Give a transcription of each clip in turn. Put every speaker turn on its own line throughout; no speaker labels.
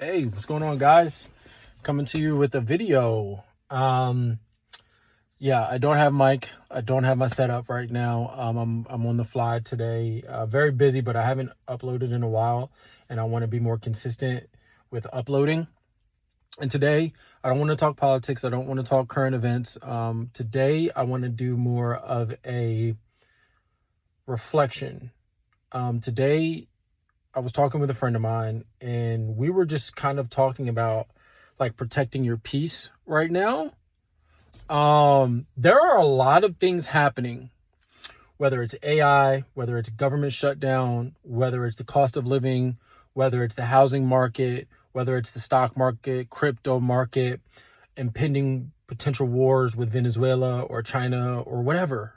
Hey, what's going on, guys? Coming to you with a video. Yeah, I don't have mic. I don't have my setup right now. I'm on the fly today. Very busy, but I haven't uploaded in a while, and I want to be more consistent with uploading. And today, I don't want to talk politics. I don't want to talk current events. Today, I want to do more of a reflection. Today, I was talking with a friend of mine, and we were just kind of talking about like protecting your peace right now. There are a lot of things happening, whether it's AI, whether it's government shutdown, whether it's the cost of living, whether it's the housing market, whether it's the stock market, crypto market, impending potential wars with Venezuela or China or whatever.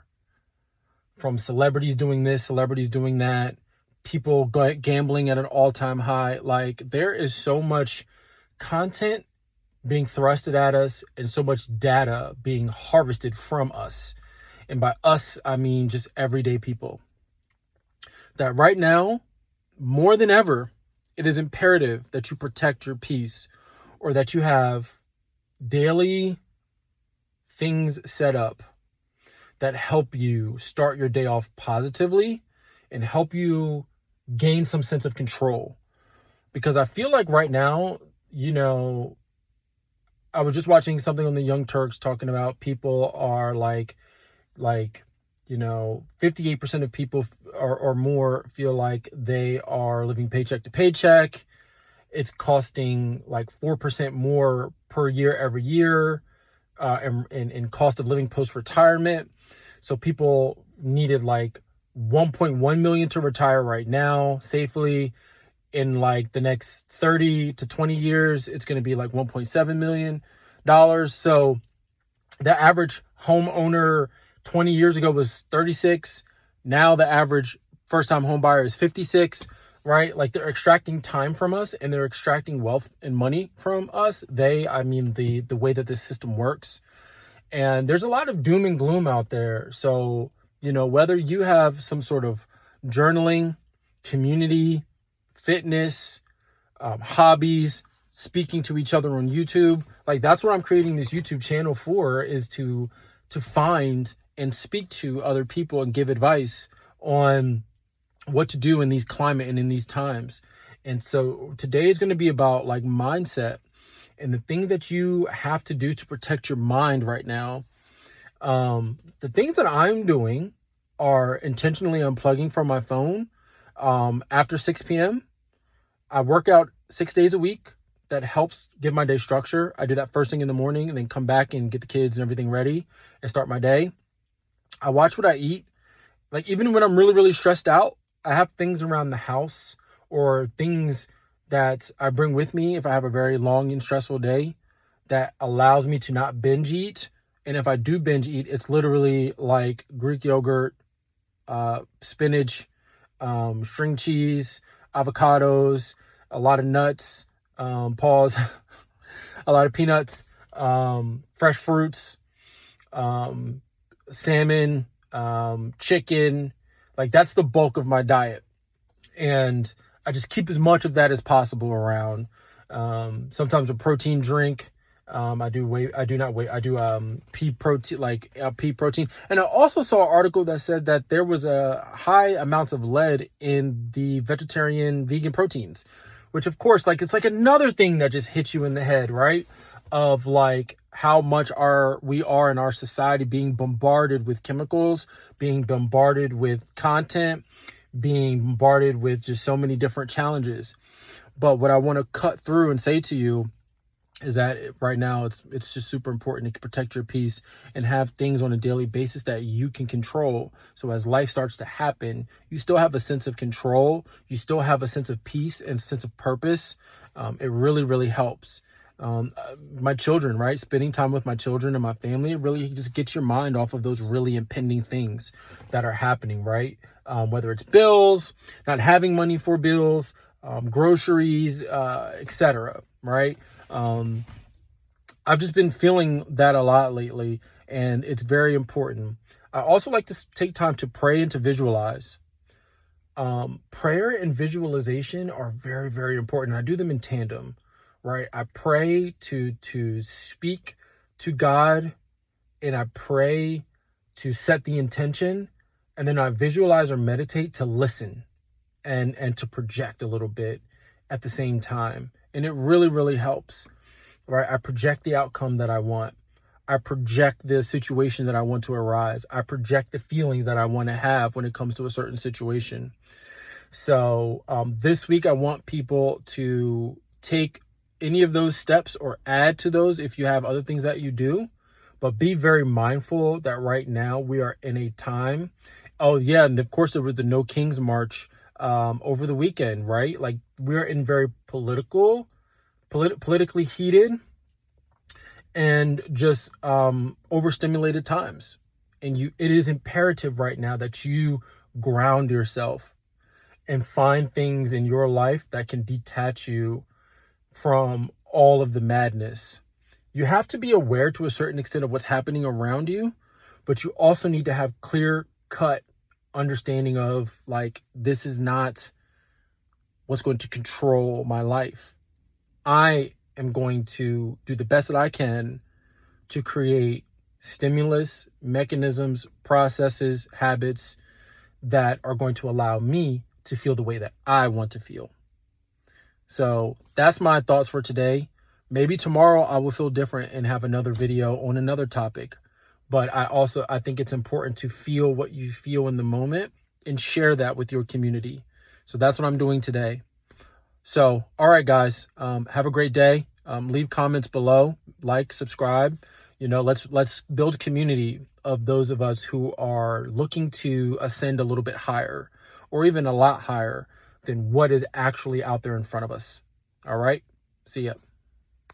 From celebrities doing this, celebrities doing that, people gambling at an all-time high. Like, there is so much content being thrusted at us and so much data being harvested from us. And by us, I mean just everyday people. That right now, more than ever, it is imperative that you protect your peace, or that you have daily things set up that help you start your day off positively and help you gain some sense of control. Because I feel like right now, I was just watching something on the Young Turks talking about people are like 58% of people or more feel like they are living paycheck to paycheck. It's costing like 4% more per year every year in cost of living post-retirement. So people needed like 1.1 million to retire right now safely. In like the next 30 to 20 years, it's going to be like $1.7 million. So the average homeowner 20 years ago was 36. Now the average first-time home buyer is 56, right? Like, they're extracting time from us, and they're extracting wealth and money from us. The way that this system works. And there's a lot of doom and gloom out there. So, whether you have some sort of journaling, community, fitness, hobbies, speaking to each other on YouTube, like, that's what I'm creating this YouTube channel for, is to find and speak to other people and give advice on what to do in these climate and in these times. And so today is going to be about like mindset and the things that you have to do to protect your mind right now. The things that I'm doing are intentionally unplugging from my phone after 6 p.m. I work out 6 days a week. That helps give my day structure. I do that first thing in the morning and then come back and get the kids and everything ready and start my day. I watch what I eat. Like, even when I'm really, really stressed out, I have things around the house or things that I bring with me if I have a very long and stressful day that allows me to not binge eat. And if I do binge eat, it's literally like Greek yogurt, spinach, string cheese, avocados, a lot of nuts, a lot of peanuts, fresh fruits, salmon, chicken. Like, that's the bulk of my diet. And I just keep as much of that as possible around. Sometimes a protein drink. I do pea protein. And I also saw an article that said that there was a high amounts of lead in the vegetarian vegan proteins, which, of course, like, it's like another thing that just hits you in the head, right? Of like how much we are in our society being bombarded with chemicals, being bombarded with content, being bombarded with just so many different challenges. But what I want to cut through and say to you is that right now it's just super important to protect your peace and have things on a daily basis that you can control. So as life starts to happen, you still have a sense of control. You still have a sense of peace and sense of purpose. It really, really helps. My children, right? Spending time with my children and my family really just gets your mind off of those really impending things that are happening, right? Whether it's bills, not having money for bills, groceries, etc., right? I've just been feeling that a lot lately, and it's very important. I also like to take time to pray and to visualize. Prayer and visualization are very, very important. I do them in tandem. right? I pray to speak to God, and I pray to set the intention, and then I visualize or meditate to listen and to project a little bit at the same time. And it really, really helps, right? I project the outcome that I want. I project the situation that I want to arise. I project the feelings that I want to have when it comes to a certain situation. So this week, I want people to take any of those steps or add to those if you have other things that you do. But be very mindful that right now we are in a time. Oh, yeah. And of course, there was the No Kings March over the weekend, right? Like, we're in very politically heated and just overstimulated times. And it is imperative right now that you ground yourself and find things in your life that can detach you from all of the madness. You have to be aware to a certain extent of what's happening around you, but you also need to have clear-cut understanding of, like, this is not what's going to control my life. I am going to do the best that I can to create stimulus, mechanisms, processes, habits that are going to allow me to feel the way that I want to feel. So that's my thoughts for today. Maybe tomorrow I will feel different and have another video on another topic. But I think it's important to feel what you feel in the moment and share that with your community. So that's what I'm doing today. So, all right, guys, have a great day. Leave comments below, like, subscribe. Let's build a community of those of us who are looking to ascend a little bit higher, or even a lot higher than what is actually out there in front of us. All right. See ya.